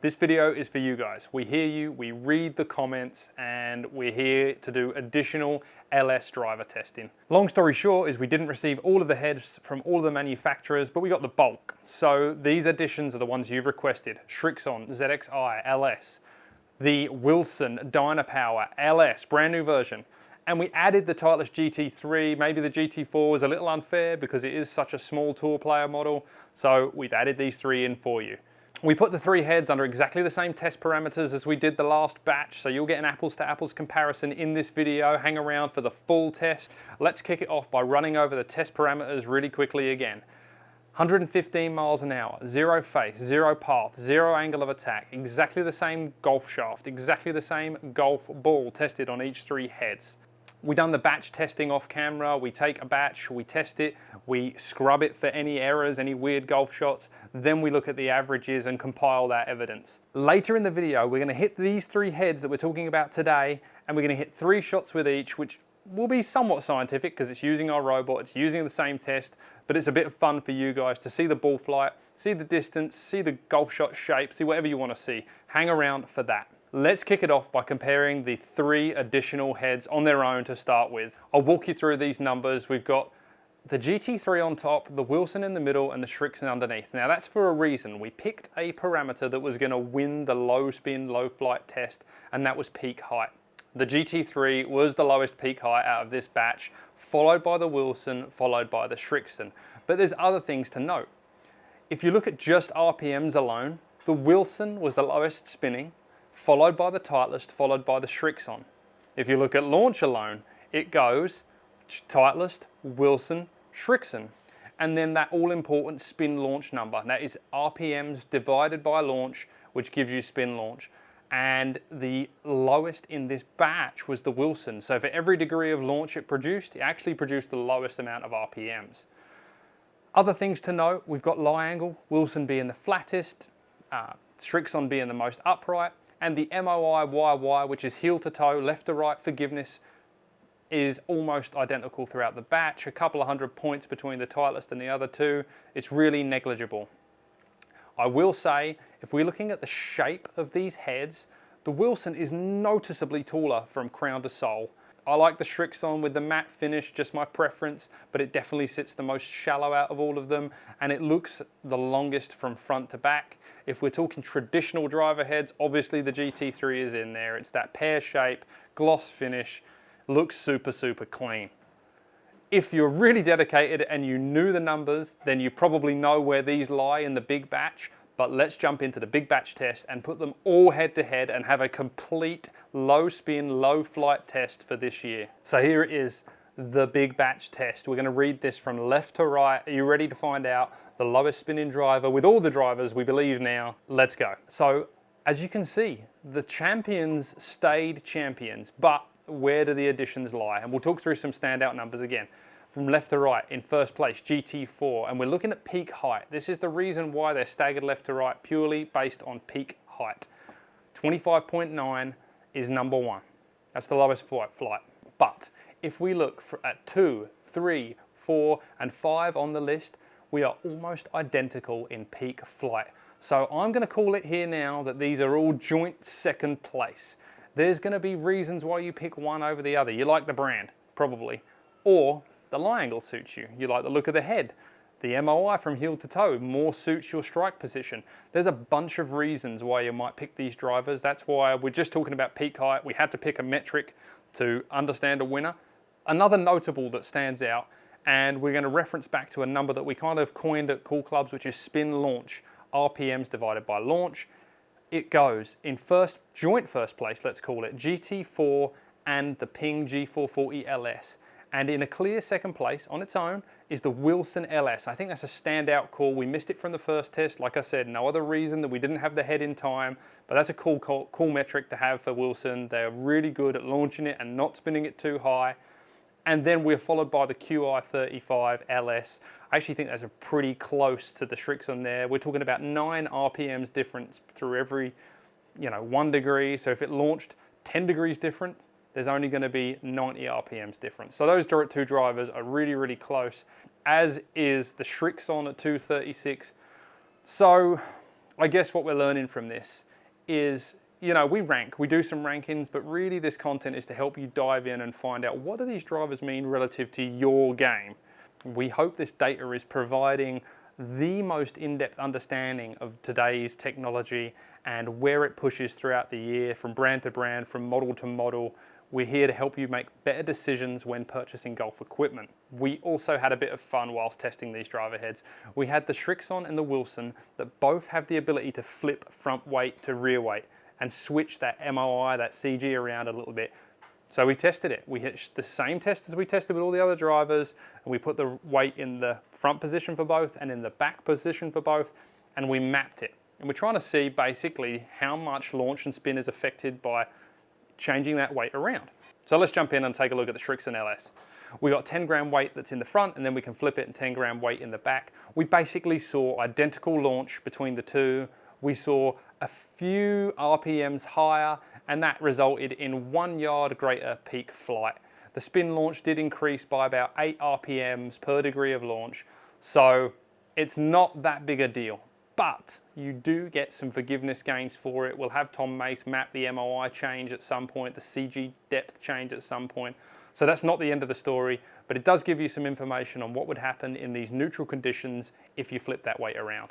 This video is for you guys. We hear you, we read the comments, and we're here to do additional LS driver testing. Long story short is we didn't receive all of the heads from all of the manufacturers, but we got the bulk. So these additions are the ones you've requested. Srixon ZXi LS, the Wilson Dynapower LS, brand new version. And we added the Titleist GT3, maybe the GT4 was a little unfair because it is such a small tour player model. So we've added these three in for you. We put the three heads under exactly the same test parameters as we did the last batch, so you'll get an apples to apples comparison in this video. Hang around for the full test. Let's kick it off by running over the test parameters really quickly again. 115 miles an hour, zero face, zero path, zero angle of attack, exactly the same golf shaft, exactly the same golf ball tested on each three heads. We done the batch testing off camera. We take a batch, we test it, we scrub it for any errors, any weird golf shots, then we look at the averages and compile that evidence. Later in the video, we're gonna hit these three heads that we're talking about today, and we're gonna hit 3 shots with each, which will be somewhat scientific because it's using our robot, it's using the same test, but it's a bit of fun for you guys to see the ball flight, see the distance, see the golf shot shape, see whatever you wanna see. Hang around for that. Let's kick it off by comparing the 3 additional heads on their own to start with. I'll walk you through these numbers. We've got the GT3 on top, the Wilson in the middle, and the Srixon underneath. Now that's for a reason. We picked a parameter that was going to win the low spin, low flight test, and that was peak height. The GT3 was the lowest peak height out of this batch, followed by the Wilson, followed by the Srixon. But there's other things to note. If you look at just RPMs alone, the Wilson was the lowest spinning, followed by the Titleist, followed by the Srixon. If you look at launch alone, it goes Titleist, Wilson, Srixon, and then that all-important spin launch number. That is RPMs divided by launch, which gives you spin launch. And the lowest in this batch was the Wilson. So for every degree of launch it actually produced the lowest amount of RPMs. Other things to note, we've got lie angle, Wilson being the flattest, Srixon being the most upright, and the MOI YY, which is heel to toe, left to right forgiveness, is almost identical throughout the batch. A couple of 100 points between the Titleist and the other two. It's really negligible. I will say, if we're looking at the shape of these heads, the Wilson is noticeably taller from crown to sole. I like the Srixon with the matte finish, just my preference, but it definitely sits the most shallow out of all of them, and it looks the longest from front to back. If we're talking traditional driver heads, obviously the GT3 is in there. It's that pear shape, gloss finish, looks super, super clean. If you're really dedicated and you knew the numbers, then you probably know where these lie in the big batch. But let's jump into the big batch test and put them all head to head and have a complete low spin, low flight test for this year. So here it is, the big batch test. We're gonna read this from left to right. Are you ready to find out the lowest spinning driver with all the drivers we believe now? Let's go. So as you can see, the champions stayed champions, but where do the additions lie? And we'll talk through some standout numbers again. From left to right, in first place, GT4, and we're looking at peak height. This is the reason why they're staggered left to right, purely based on peak height. 25.9 is number 1. That's the lowest flight. But if we look at 2, 3, 4, and 5 on the list, we are almost identical in peak flight. So I'm gonna call it here now that these are all joint second place. There's gonna be reasons why you pick one over the other. You like the brand, probably, or the lie angle suits you. You like the look of the head. The MOI from heel to toe more suits your strike position. There's a bunch of reasons why you might pick these drivers. That's why we're just talking about peak height. We had to pick a metric to understand a winner. Another notable that stands out, and we're going to reference back to a number that we kind of coined at Cool Clubs, which is spin launch, RPMs divided by launch. It goes in joint first place, let's call it, GT4 and the Ping G440 LS. And in a clear second place on its own is the Wilson LS. I think that's a standout call. We missed it from the first test. Like I said, no other reason that we didn't have the head in time, but that's a cool metric to have for Wilson. They're really good at launching it and not spinning it too high. And then we're followed by the QI35 LS. I actually think that's a pretty close to the Srixon there. We're talking about 9 RPMs difference through every, 1 degree. So if it launched 10 degrees different, there's only going to be 90 RPMs difference. So those two drivers are really, really close, as is the Srixon at 236. So I guess what we're learning from this is, you know, we do some rankings, but really this content is to help you dive in and find out what do these drivers mean relative to your game. We hope this data is providing the most in-depth understanding of today's technology and where it pushes throughout the year, from brand to brand, from model to model. We're here to help you make better decisions when purchasing golf equipment. We also had a bit of fun whilst testing these driver heads. We had the Srixon and the Wilson that both have the ability to flip front weight to rear weight and switch that MOI, that CG around a little bit. So we tested it. We hit the same test as we tested with all the other drivers, and we put the weight in the front position for both and in the back position for both, and we mapped it. And we're trying to see basically how much launch and spin is affected by changing that weight around. So let's jump in and take a look at the Srixon LS. We got 10 gram weight that's in the front, and then we can flip it and 10 gram weight in the back. We basically saw identical launch between the two. We saw a few RPMs higher, and that resulted in 1 yard greater peak flight. The spin launch did increase by about 8 RPMs per degree of launch, so it's not that big a deal. But you do get some forgiveness gains for it. We'll have Tom Mace map the MOI change at some point, the CG depth change at some point. So that's not the end of the story, but it does give you some information on what would happen in these neutral conditions if you flip that weight around.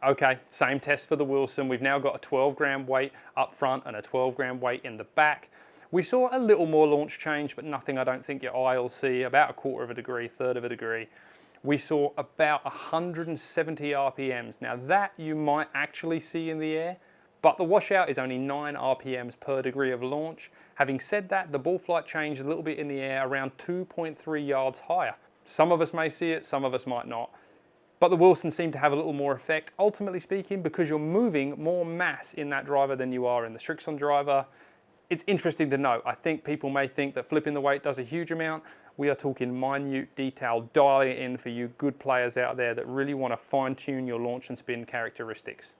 Okay, same test for the Wilson. We've now got a 12 gram weight up front and a 12 gram weight in the back. We saw a little more launch change, but nothing I don't think your eye will see, about 1/4 of a degree, 1/3 of a degree. We saw about 170 RPMs. Now that you might actually see in the air, but the washout is only 9 RPMs per degree of launch. Having said that, the ball flight changed a little bit in the air, around 2.3 yards higher. Some of us may see it, some of us might not. But the Wilson seemed to have a little more effect, ultimately speaking, because you're moving more mass in that driver than you are in the Srixon driver. It's interesting to note. I think people may think that flipping the weight does a huge amount. We are talking minute detail. Dial it in for you good players out there that really want to fine tune your launch and spin characteristics.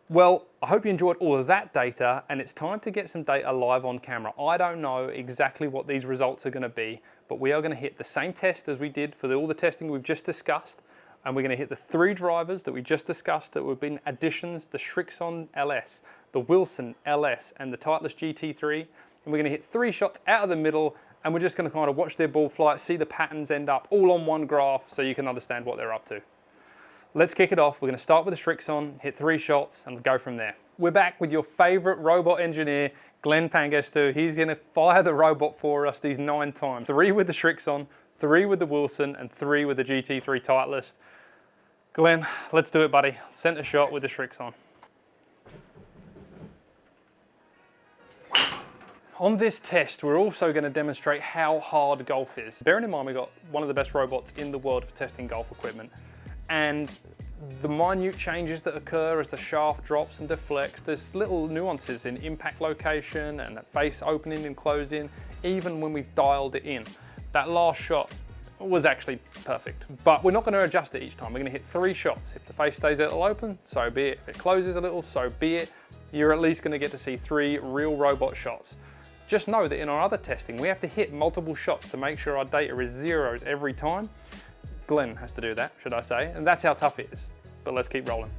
Well, I hope you enjoyed all of that data, and it's time to get some data live on camera. I don't know exactly what these results are going to be, but we are going to hit the same test as we did for all the testing we've just discussed, and we're going to hit the 3 drivers that we just discussed that have been additions: the Srixon LS, the Wilson LS, and the Titleist GT3. And we're going to hit 3 shots out of the middle, and we're just going to kind of watch their ball flight, see the patterns end up all on one graph so you can understand what they're up to. Let's kick it off. We're going to start with the Srixon, hit 3 shots, and go from there. We're back with your favorite robot engineer, Glenn Pangestu. He's going to fire the robot for us these 9 times. 3 with the Srixon, 3 with the Wilson, and 3 with the GT3 Titleist. Glenn, let's do it, buddy. Center shot with the Srixon. On this test, we're also going to demonstrate how hard golf is. Bearing in mind we've got one of the best robots in the world for testing golf equipment, and the minute changes that occur as the shaft drops and deflects, there's little nuances in impact location and that face opening and closing, even when we've dialed it in. That last shot was actually perfect, but we're not going to adjust it each time. We're going to hit 3 shots. If the face stays a little open, so be it. If it closes a little, so be it. You're at least going to get to see 3 real robot shots. Just know that in our other testing, we have to hit multiple shots to make sure our data is zeros every time. Glenn has to do that, should I say, and that's how tough it is. But let's keep rolling.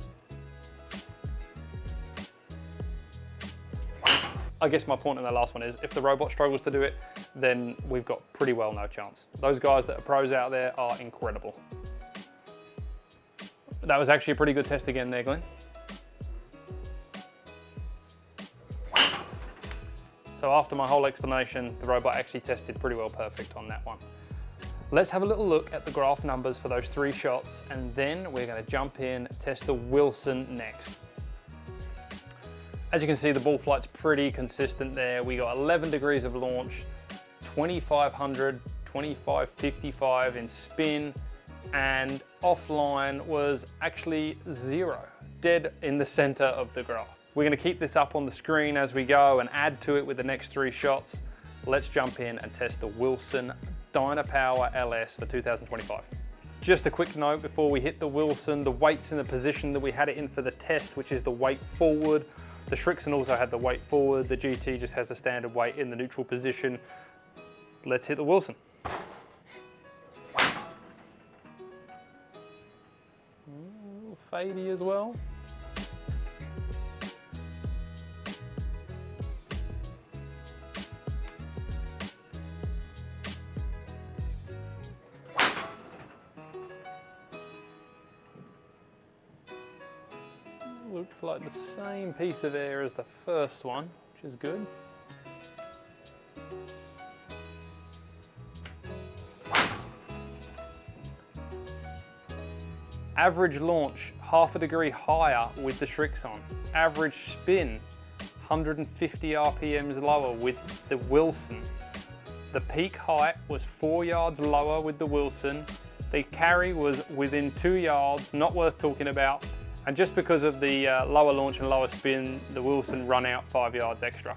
I guess my point in the last one is if the robot struggles to do it, then we've got pretty well no chance. Those guys that are pros out there are incredible. That was actually a pretty good test again there, Glenn. So after my whole explanation, the robot actually tested pretty well perfect on that one. Let's have a little look at the graph numbers for those 3 shots, and then we're going to jump in and test the Wilson next. As you can see, the ball flight's pretty consistent there. We got 11 degrees of launch, 2500, 2555 in spin, and offline was actually 0, dead in the center of the graph. We're going to keep this up on the screen as we go and add to it with the next 3 shots. Let's jump in and test the Wilson Dynapower LS for 2025. Just a quick note before we hit the Wilson, the weight's in the position that we had it in for the test, which is the weight forward. The Srixon also had the weight forward. The GT just has the standard weight in the neutral position. Let's hit the Wilson. A little fadey as well. looked like the same piece of air as the first one, which is good. Average launch, half a degree higher with the Srixon. Average spin, 150 RPMs lower with the Wilson. The peak height was 4 yards lower with the Wilson. The carry was within 2 yards, not worth talking about. And just because of the lower launch and lower spin, the Wilson run out 5 yards extra.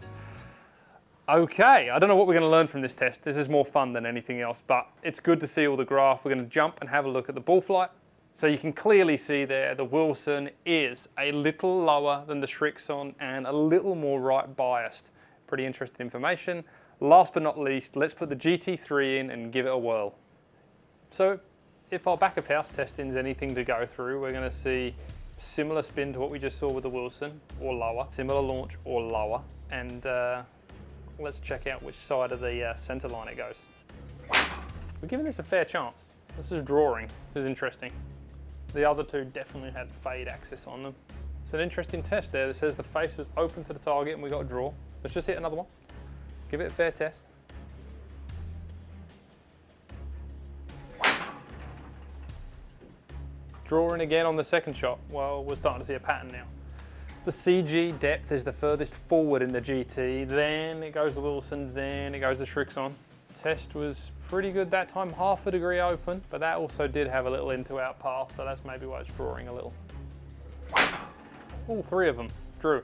Okay, I don't know what we're going to learn from this test. This is more fun than anything else, but it's good to see all the graph. We're going to jump and have a look at the ball flight. So you can clearly see there the Wilson is a little lower than the Srixon and a little more right biased. Pretty interesting information. Last but not least, let's put the GT3 in and give it a whirl. So if our back of house testing is anything to go through, we're going to see similar spin to what we just saw with the Wilson, or lower, similar launch or lower, and let's check out which side of the center line it goes. We're giving this a fair chance. This is drawing. This is interesting. The other two definitely had fade axis on them. It's an interesting test there that says the face was open to the target and we got a draw. Let's just hit another one. Give it a fair test. Drawing again on the second shot. Well, we're starting to see a pattern now. The CG depth is the furthest forward in the GT, then it goes the Wilson, then it goes the Srixon. Test was pretty good that time, half a degree open, but that also did have a little into-out path, so that's maybe why it's drawing a little. All three of them drew.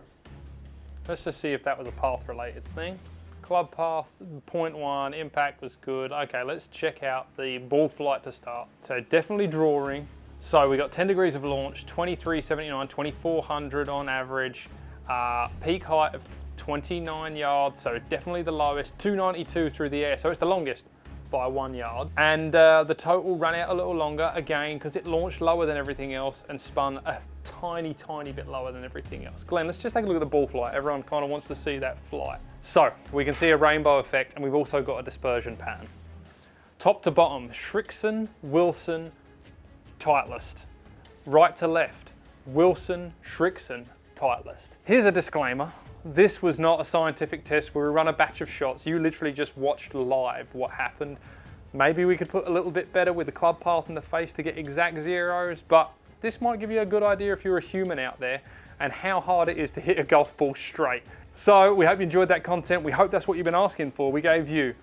Let's just see if that was a path-related thing. Club path, 0.1, impact was good. Okay, let's check out the ball flight to start. So definitely drawing. So we got 10 degrees of launch, 2379, 2400 on average, peak height of 29 yards, so definitely the lowest, 292 through the air, so it's the longest by 1 yard. And the total ran out a little longer, again, because it launched lower than everything else and spun a tiny, tiny bit lower than everything else. Glenn, let's just take a look at the ball flight. Everyone kind of wants to see that flight. So we can see a rainbow effect, and we've also got a dispersion pattern. Top to bottom, Srixon, Wilson, Titleist. Right to left, Wilson, Srixon, Titleist. Here's a disclaimer. This was not a scientific test where we run a batch of shots. You literally just watched live what happened. Maybe we could put a little bit better with the club path and the face to get exact zeros, but this might give you a good idea if you're a human out there and how hard it is to hit a golf ball straight. So we hope you enjoyed that content. We hope that's what you've been asking for. We gave you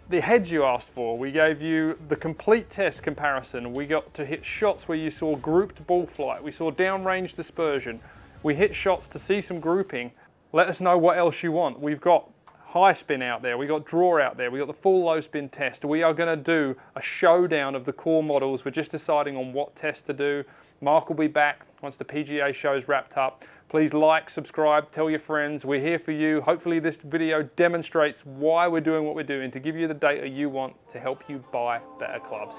the heads you asked for. We gave you the complete test comparison. We got to hit shots where you saw grouped ball flight. We saw downrange dispersion. We hit shots to see some grouping. Let us know what else you want. We've got high spin out there. We got draw out there. We got the full low spin test. We are going to do a showdown of the core models. We're just deciding on what test to do. Mark will be back once the PGA show's wrapped up. Please like, subscribe, tell your friends. We're here for you. Hopefully this video demonstrates why we're doing what we're doing, to give you the data you want to help you buy better clubs.